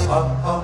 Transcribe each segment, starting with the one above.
あ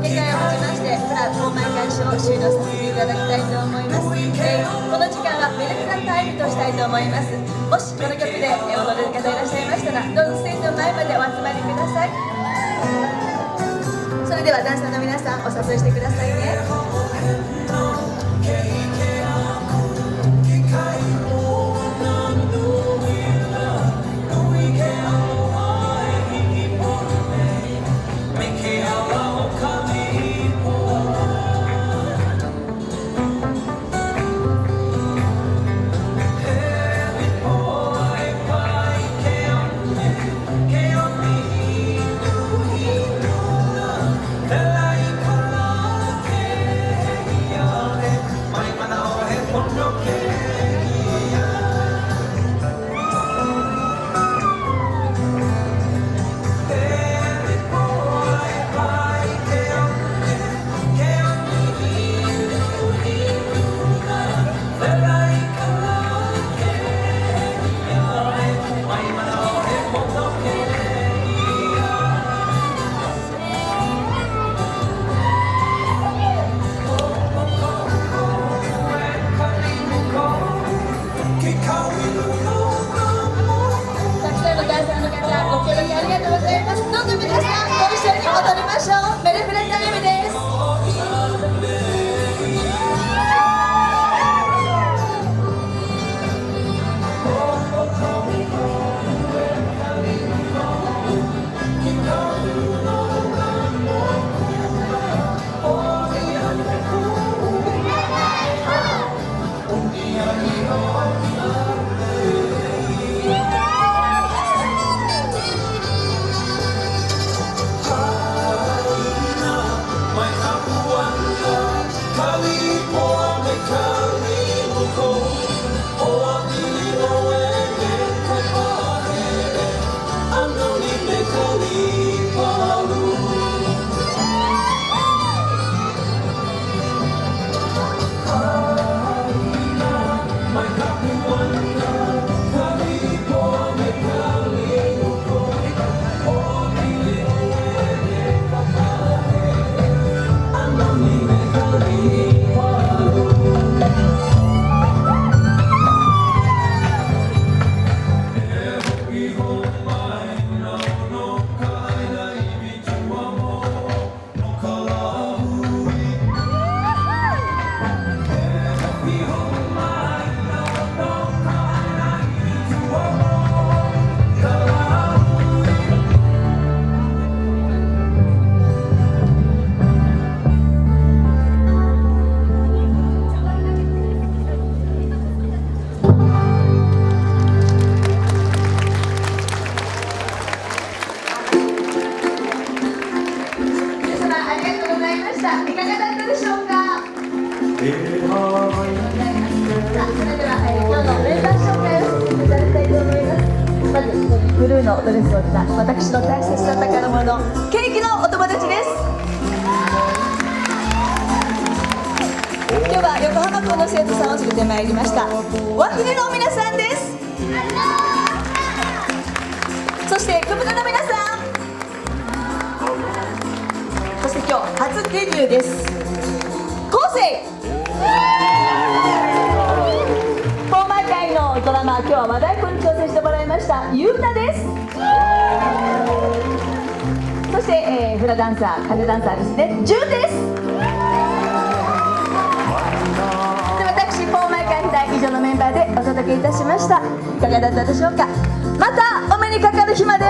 け会をもちましてフラポーマイカイ賞を終了させていただきたいと思います。この時間はメルフラタイムとしたいと思います。もしこの曲で踊れる方いらっしゃいましたらどうぞステージの前までお集まりください。それではダンサーの皆さんお誘いしてくださいね。ブルーのドレスを着た私の大切な宝物、ケーキのお友達です。今日は横浜校の生徒さんを連れてまいりました和秀の皆さんです。そして久保田の皆さん、そして今日初デビューです。昴生ポーマイカイのドラマ、今日は和太鼓に挑戦してもらいましたゆうなです。そして、フラダンサー、風ダンサーですね、ジュンです。で、私ポーマイカイ2代以上のメンバーでお届けいたしました。いかがだったでしょうか。またお目にかかる日まで